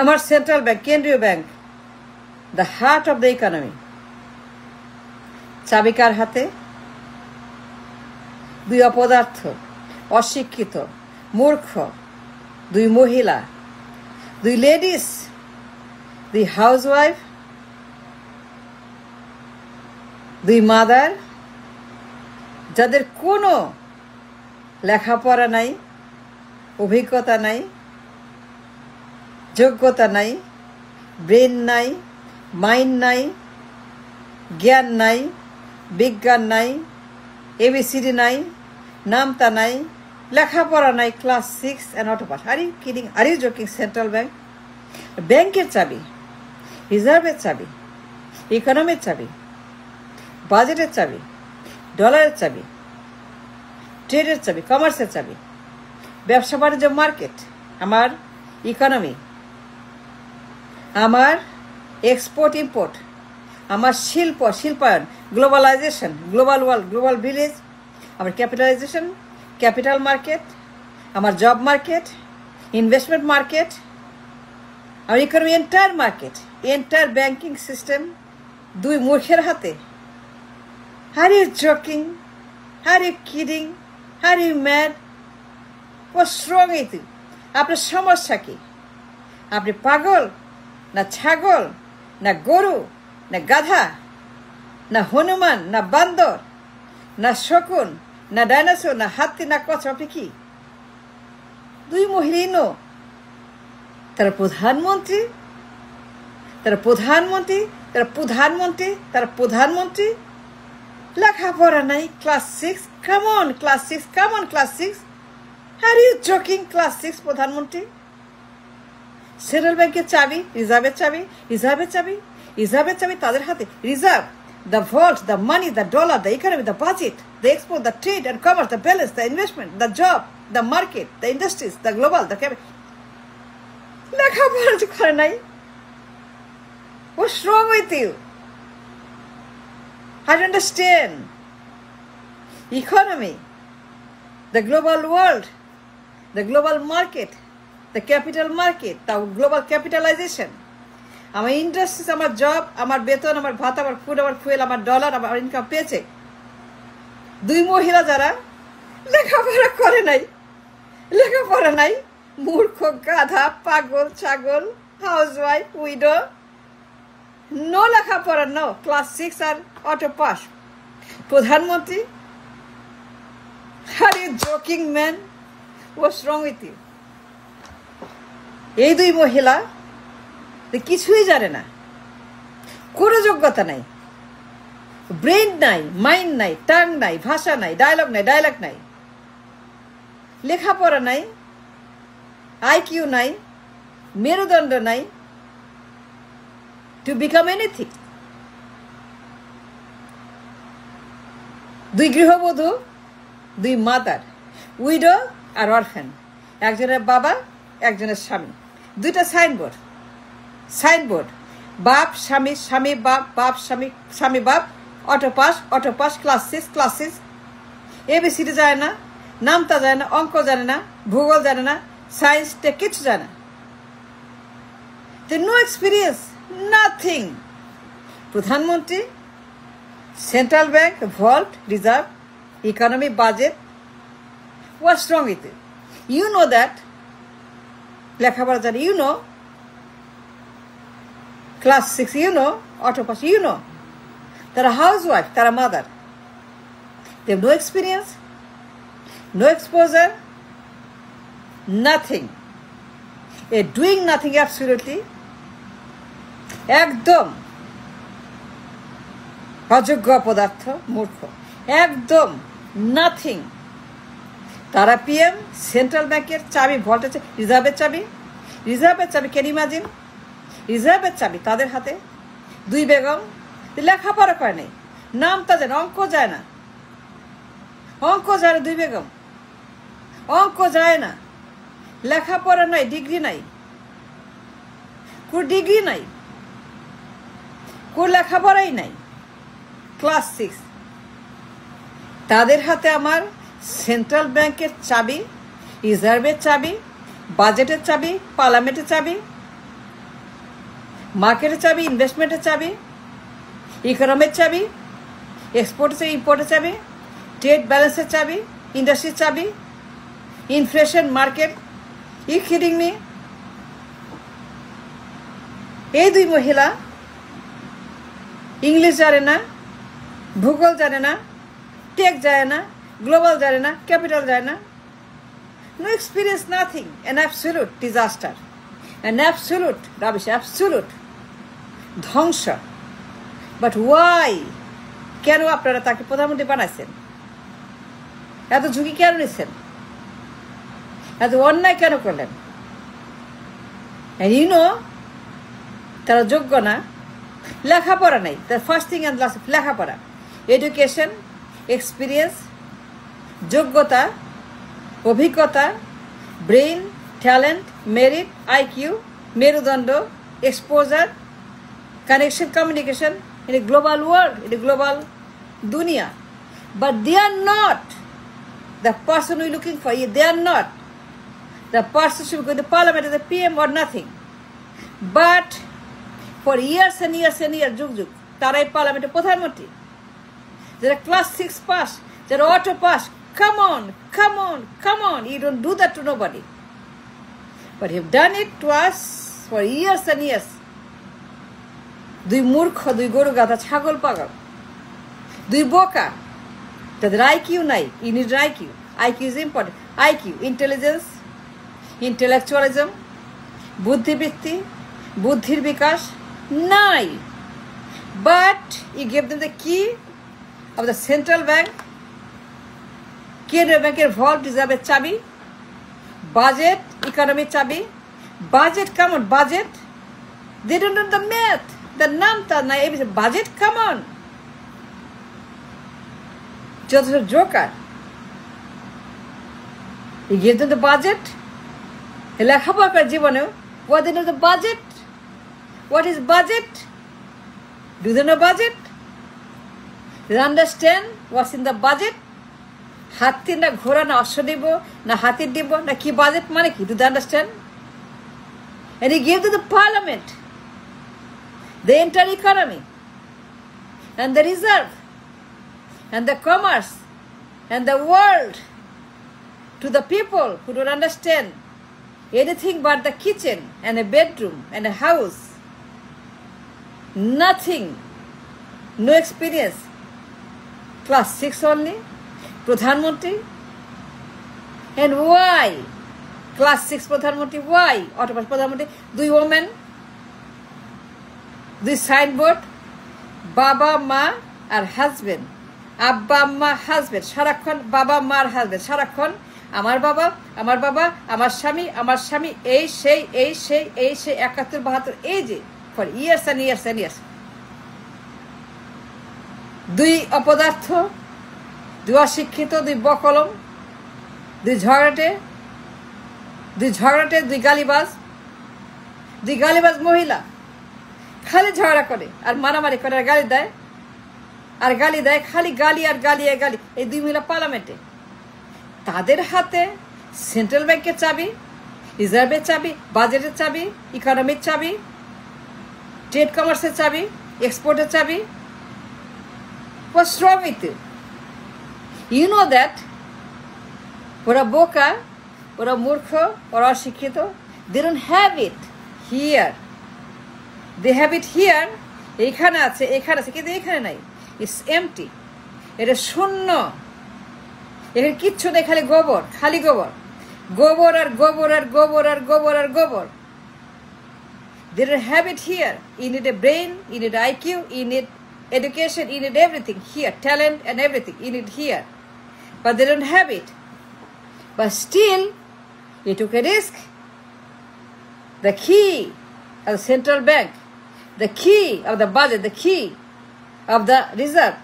আমার central bank, কেন্দ্রীয় bank, the heart of the economy. চাবি কার হাতে? দুই অপদার্থ, অশিক্ষিত, মূর্খ, দুই মহিলা, দুই লেডিস, দুই হাউসওয়াইফ, দুই মাদার, যাদের কোনো লেখাপড়া নাই, অভিজ্ঞতা নাই, যোগ্যতা নাই, ব্রেন নাই, মাইন্ড নাই, জ্ঞান নাই, বিজ্ঞান নাই, এবিসিডি নাই, নামতা নাই, লেখাপড়া নাই, class 6 and auto pass. Are you kidding? Are you joking? Central bank, ব্যাংকের চাবি, রিজার্ভের চাবি, ইকোনমির চাবি, বাজেটের চাবি, ডলারের চাবি, ট্রেডের চাবি, কমার্সের চাবি, ব্যবসা বাণিজ্য, মার্কেট, আমার ইকোনমি, আমার এক্সপোর্ট ইম্পোর্ট, আমার শিল্প, শিল্পায়ন, globalization, global world, global village, আমার ক্যাপিটালাইজেশন, ক্যাপিটাল মার্কেট, আমার জব মার্কেট, ইনভেস্টমেন্ট মার্কেট, আমার economy, entire market, entire banking system দুই মূর্খের হাতে। Are you joking? Are you kidding? Are you mad? What's wrong with you? আপনার সমস্যা কি? আপনি পাগল, না ছাগল, না গরু, না গাধা, না হনুমান, না বান্দর, না শকুন, না ডাইনোসর, না হাতি, না কচ্ছপ? আপনি কি? দুই মহিলা, তারা প্রধানমন্ত্রী, তারা প্রধানমন্ত্রী, তারা প্রধানমন্ত্রী, তারা প্রধানমন্ত্রী, লেখাপড়া নাই, class 6, come on class 6, come on class 6। R you joking? Class 6 প্রধানমন্ত্রী। সেন্ট্রাল ব্যাংকের চাবি, রিজার্ভের চাবি, রিজার্ভের চাবি, রিজার্ভের চাবি তাদের হাতে। Reserve, the vault, the money, the dollar, the economy, the budget, the export, the trade and commerce, the balance, the investment, the job, the market, the industries, the global, the লেখাপড়া করে নাই। What's wrong with you? I don't understand. Economy, the global world, the global market, the capital market, the global capitalization. আমার industries, আমার job, আমার বেতন, আমার ভাতা, আমার ফুড, আমার ফুয়েল, আমার ডলার, আমার ইনকাম পেয়েছে। দুই মহিলা যারা লেখাপড়া করে নাই, লেখাপড়া নাই, মূর্খ, গাধা, পাগল, ছাগল, হাউসওয়াইফ, উইডো, নো লেখাপড়া, নো, ক্লাস 6 আর অটো পাস, প্রধানমন্ত্রী। Are you joking man? What's wrong with you? এই দুই মহিলা কিছুই জানে না, কোনো যোগ্যতা নাই, ব্রেন নাই, মাইন্ড নাই, টাং নাই, ভাষা নাই, ডায়লগ নাই, ডায়লগ নাই, লেখাপড়া নাই, আইকিউ নাই, মেরুদণ্ড নাই, to become anything. দুই গৃহবধূ, দুই মাদার, উইডো আর অরফ্যান, একজনের বাবা, একজনের স্বামী, দুইটা সাইনবোর্ড, সাইনবোর্ড, বাপ স্বামী, স্বামী বাপ, বাপ স্বামী, স্বামী বাপ, auto pass, auto pass, class 6, class 6, ABCD জানে না, নামতা জানে না, অঙ্ক জানে না, ভূগোল জানে না, সায়েন্স টেক কিছু জানে না, নো এক্সপিরিয়েন্স, নাথিং। প্রধানমন্ত্রী, central bank, vault, reserve, economy, budget. What's wrong with it? You know that, লেখাপড়া জানে, you know, class 6, you know, auto pass, you know, তারা হাউসওয়াইফ, তারা mother, they have no experience, no exposure, nothing, a doing nothing, absolutely একদম অযোগ্য পদার্থ, মূর্খ, একদম nothing. তারা পিএম, সেন্ট্রাল ব্যাংকের চাবি, ভল্টের, রিজার্ভের চাবি, রিজার্ভের চাবি, ক্যান ইমাজিন? রিজার্ভের চাবি তাদের হাতে। দুই বেগম, লেখাপড়া করে নেই, নামতা জানে, অঙ্ক যায় না, অঙ্ক যায় না, দুই বেগম অঙ্ক যায় না, লেখাপড়া নাই, ডিগ্রি নাই, কোন ডিগ্রি নাই, কোন লেখাপড়াই নাই, ক্লাস 6। তাদের হাতে আমার সেন্ট্রাল ব্যাংকের চাবি, রিজার্ভের চাবি, বাজেটের চাবি, পার্লামেন্টের চাবি, মার্কেটের চাবি, ইনভেস্টমেন্টের চাবি, ইকোনমির চাবি, এক্সপোর্টের চাবি, ইম্পোর্টের চাবি, ট্রেড ব্যালেন্সের চাবি, ইন্ডাস্ট্রির চাবি, inflation, market. You kidding me? এই দুই মহিলা ইংলিশ জানে না, ভূগোল জানে না, টেক জানে না, গ্লোবাল জানে না, ক্যাপিটাল জানে না। No experience, nothing. An absolute disaster. An absolute rubbish, absolute ধ্বংস। But why? কেন আপনারা তাকে প্রধানমন্ত্রী বানাইছেন? এত ঝুঁকি কেন নিচ্ছেন? এত অন্যায় কেন করলেন? And you know, তারা যোগ্য না, লেখাপড়া নেই। The first thing and last, লেখাপড়া, এডুকেশন, এক্সপিরিয়েন্স, যোগ্যতা, অভিজ্ঞতা, ব্রেইন, ট্যালেন্ট, মেরিট, আইকিউ, মেরুদণ্ড, exposure, connection, communication in a global world, in a global dunia. But they are not the person we're looking for. They are not the person who should go to the parliament as a PM or nothing. But for years and years and years, যুগ যুগ তারাই পার্লামেন্টের প্রধানমন্ত্রী, যারা class 6 pass, যারা auto pass. Come on, come on, come on. You don't do that to nobody. But you've done it to us for years and years. দুই মূর্খ, দুই গরু গাধা, ছাগল পাগল, দুই বোকা, তাদের আইকিউ নাই। You need IQ. IQ is important. IQ, intelligence, intellectualism, বুদ্ধিবৃত্তি, বুদ্ধির বিকাশ নাই। But you gave them the key of the central bank, কেন্দ্রীয় ব্যাংকের ভল্ট রিজার্ভের চাবি, বাজেট, ইকোনমির চাবি। বাজেট কেমন? Budget, they don't know the math, the নামতা নাই। বাজেট কেমন? যত joker. You give them the budget. লেখাপড়া করে জীবনেও what they know the budget? What is budget? Do they know budget? Do they understand what's in the budget? হাতি না ঘোড়া না অশ্ব দিব না হাতির দিব না কি বাজেট মানে কি? Do they understand? And he gave to the parliament the entire economy and the reserve and the commerce and the world to the people who don't understand anything but the kitchen and a bedroom and a house. Nothing, no experience, class 6 only, প্রধানমন্ত্রী। And why class 6 প্রধানমন্ত্রী? Why octopus প্রধানমন্ত্রী? দুই women, দুই signboard, বাবা মা আর husband, আব্বা আম্মা husband, সারাক্ষণ বাবা মার হাজবেন্ড, সারাক্ষণ আমার বাবা, আমার বাবা, আমার স্বামী, আমার স্বামী, এই সেই এই সেই এই সেই 71 72, এই যে for years and years and years. দুই অপদার্থ, দুই অশিক্ষিত, দুই বকলম, দুই ঝগড়াটে, দুই গালিবাজ, দুই গালিবাজ মহিলা। খালি ঝগড়া করে আর মারামারি করে আর গালি দেয় আর গালি দেয়, খালি গালি আর গালি আর গালি। এই দুই মহিলা পার্লামেন্টে, তাদের হাতে সেন্ট্রাল ব্যাংকের চাবি, রিজার্ভের চাবি, বাজেটের চাবি, ইকোনমির চাবি, ট্রেড কমার্সের চাবি, এক্সপোর্টের চাবি। What's wrong with you? You know that ওরা বোকা, ওরা মূর্খ, ওরা অশিক্ষিত। They don't have it here. They have it here. এখানে আছে, এখানে আছে, কিন্তু এখানে নাই। It's empty. এটা শূন্য। এখানে কিচ্ছু নেই, খালি গোবর, খালি গোবর, গোবর আর গোবর আর গোবর আর গোবর আর গোবর। They don't have it here. You need a brain, you need IQ, you need education, you need everything here, talent and everything, you need here. But they don't have it. But still, you took a risk. The key of the central bank, the key of the budget, the key of the reserve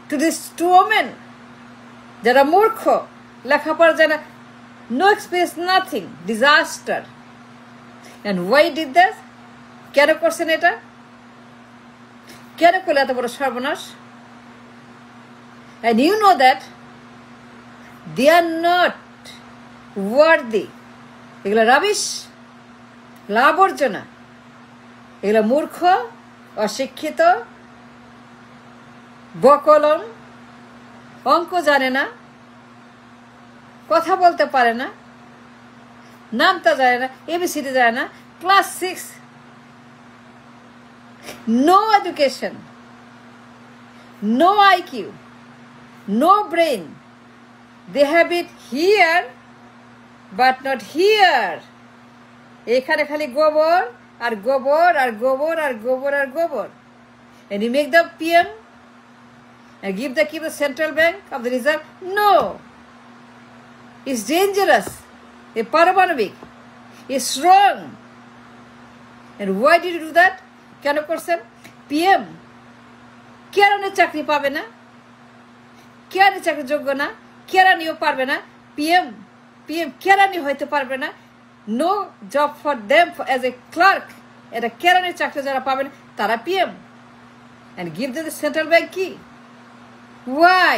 to these two women, যারা মূর্খ, লেখাপড়া জানা, no experience, nothing, disaster. And why did that? কেন করছেন এটা? কেন করলে এত বড় সর্বনাশ? And you know that they are not worthy. এগুলো রাবিশ, আবর্জনা। এগুলো মূর্খ, অশিক্ষিত, বকলম, অঙ্ক জানে না, কথা বলতে পারে না, নামতা জানে না, এবিসিডি জানে না, class 6, no education, no IQ, no brain. They have it here but not here. এখানে খালি গোবর আর গোবর আর গোবর আর গোবর আর গোবর. And you make them PM and keep the central bank of the reserve? No. It's dangerous. A paramanic is wrong. And why did you do that? কেন করছেন? PM কেরানি চাকরি পাবে না, কেরানি চাকরি যোগ্য না, কেরানিও পারবে না, PM কেরানি হইতে পারবে না, no job for them as a clerk. এটা কেরানির চাকরি যারা পাবেন তারা PM. And give them the central bank key. Why?